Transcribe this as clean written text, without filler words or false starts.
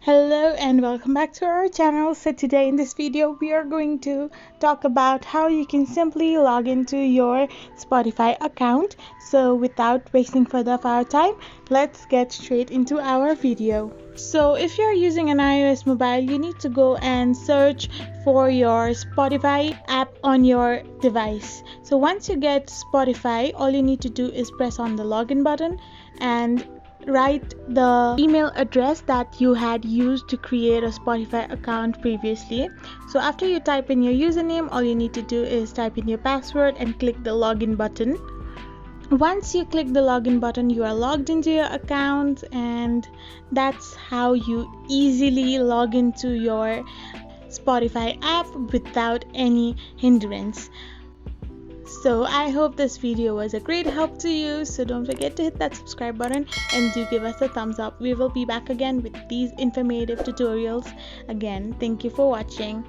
Hello and welcome back to our channel. So today in this video we are going to talk about how you can simply log into your Spotify account. So without wasting further of our time, let's get straight into our video. So if you're using an iOS mobile, you need to go and search for your Spotify app on your device. So once you get Spotify, all you need to do is press on the login button and write the email address that you had used to create a Spotify account previously. So after you type in your username, all you need to do is type in your password and click the login button. Once you click the login button, you are logged into your account, and that's how you easily log into your Spotify app without any hindrance. So I hope this video was a great help to you. So don't forget to hit that subscribe button and do give us a thumbs up. We will be back again with these informative tutorials again. Thank you for watching.